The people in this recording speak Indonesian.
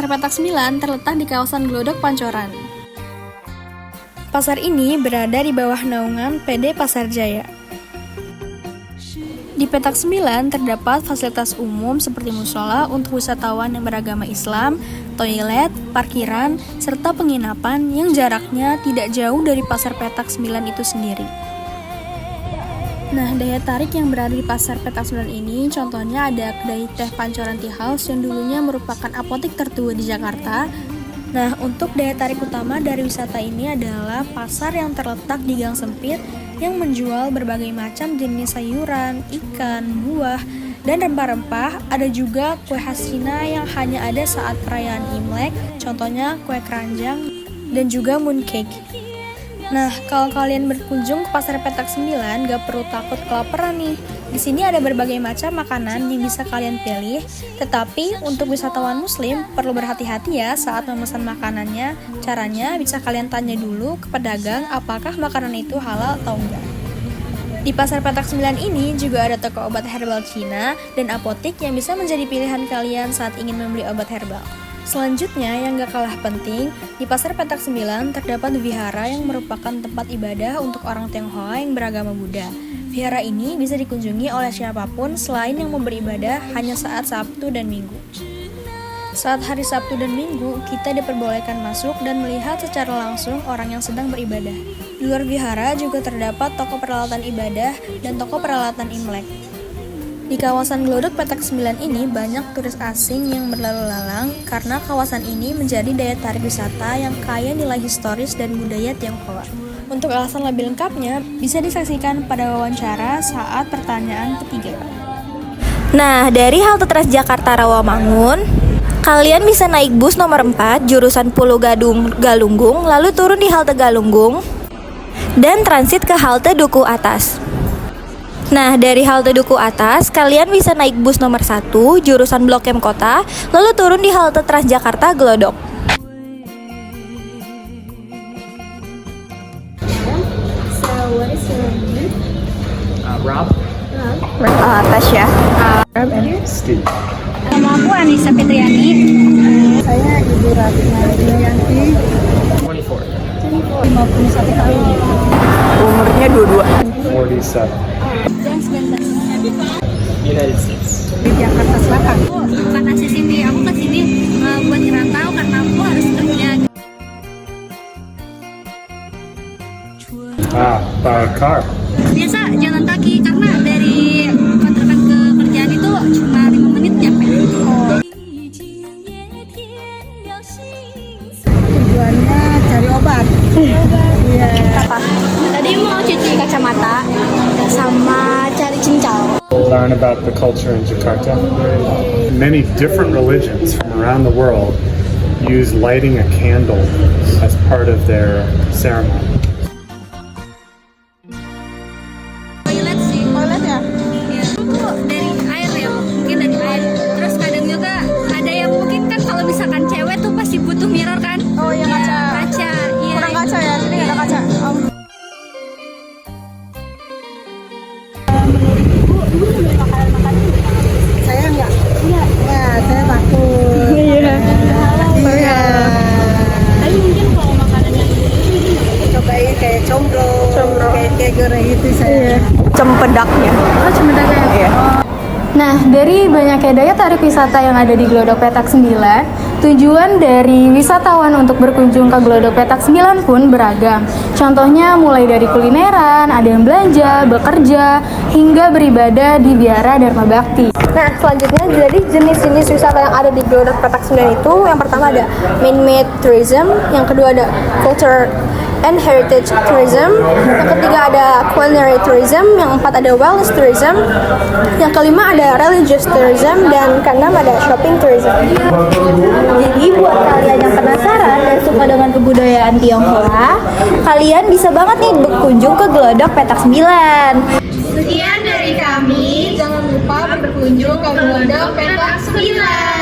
Pasar Petak 9 terletak di kawasan Glodok, Pancoran. Pasar ini berada di bawah naungan PD Pasar Jaya. Di Petak 9 terdapat fasilitas umum seperti musola untuk wisatawan yang beragama Islam, toilet, parkiran, serta penginapan yang jaraknya tidak jauh dari Pasar Petak 9 itu sendiri. Nah, daya tarik yang berada di Pasar Petak 9 ini contohnya ada kedai teh Pancoran Tea House yang dulunya merupakan apotek tertua di Jakarta. Nah, untuk daya tarik utama dari wisata ini adalah pasar yang terletak di gang sempit yang menjual berbagai macam jenis sayuran, ikan, buah, dan rempah-rempah. Ada juga kue khas Cina yang hanya ada saat perayaan Imlek, contohnya kue keranjang dan juga mooncake. Nah, kalau kalian berkunjung ke Pasar Petak 9, gak perlu takut kelaparan nih. Di sini ada berbagai macam makanan yang bisa kalian pilih, tetapi untuk wisatawan muslim perlu berhati-hati ya saat memesan makanannya. Caranya bisa kalian tanya dulu ke pedagang apakah makanan itu halal atau enggak. Di Pasar Petak 9 ini juga ada toko obat herbal Cina dan apotek yang bisa menjadi pilihan kalian saat ingin membeli obat herbal. Selanjutnya, yang gak kalah penting, di Pasar Petak 9 terdapat vihara yang merupakan tempat ibadah untuk orang Tionghoa yang beragama Buddha. Vihara ini bisa dikunjungi oleh siapapun selain yang mau beribadah hanya saat Sabtu dan Minggu. Saat hari Sabtu dan Minggu, kita diperbolehkan masuk dan melihat secara langsung orang yang sedang beribadah. Di luar vihara juga terdapat toko peralatan ibadah dan toko peralatan Imlek. Di kawasan Glodok Petak 9 ini banyak turis asing yang berlalu lalang karena kawasan ini menjadi daya tarik wisata yang kaya nilai historis dan budaya Tionghoa. Untuk alasan lebih lengkapnya, bisa disaksikan pada wawancara saat pertanyaan ketiga. Nah, dari halte Transjakarta Rawamangun, kalian bisa naik bus nomor 4 jurusan Pulau Galunggung, lalu turun di halte Galunggung dan transit ke halte Duku Atas. Nah, dari halte Duku Atas, kalian bisa naik bus nomor 1 jurusan Blok M Kota, lalu turun di halte Transjakarta Glodok. So, what is your name? Rob. Tasya. Steve. Nama aku Anissa Fitriani. Saya Ibu Ratna Yanti, 24. 51 tahun. Umurnya 22. 47. United States. Di Jakarta Selatan. Bukan asli sini, aku kesini buat ngerantau karena aku harus kerja. By car. Biasa jalan kaki karena dari kontrakan ke kerjaan itu cuma 5 menit nyampe. Tujuannya cari obat. Iya. Tadi mau cuci kacamata sama cari cincau. Learn about the culture in Jakarta. Many different religions from around the world use lighting a candle as part of their ceremony. Toilet sih. Toilet ya? Ya. Itu dari air ya, mungkin dari air. Terus kadang juga ada yang mungkin kan kalau misalkan cewek tuh pasti butuh mirror kan? Oh, iya, kaca. Kaca, iya. Kurang kaca ya? Ini nggak ada kaca. Oh. Saya enggak. Iya, saya takut. Iya. Iya. Tapi mungkin kalau makanan yang Cobain kayak combro. Kayak goreng gitu saya. Cempedaknya. oh cemedaknya. Iya. Nah, dari banyaknya daya tarik wisata yang ada di Glodok Petak 9, tujuan dari wisatawan untuk berkunjung ke Glodok Petak 9 pun beragam. Contohnya mulai dari kulineran, ada yang belanja, bekerja, hingga beribadah di Biara Dharma Bakti. Nah, selanjutnya jadi jenis-jenis wisata yang ada di Glodok Petak 9 itu yang pertama ada man-made tourism, yang kedua ada culture and heritage tourism, yang ketiga ada culinary tourism, yang keempat ada wellness tourism, yang kelima ada religious tourism, dan keenam ada shopping tourism. Jadi buat kalian yang penasaran dan suka dengan kebudayaan Tionghoa, kalian bisa banget nih berkunjung ke Glodok Petak 9. Sekian dari kami, jangan lupa berkunjung ke Glodok Petak 9.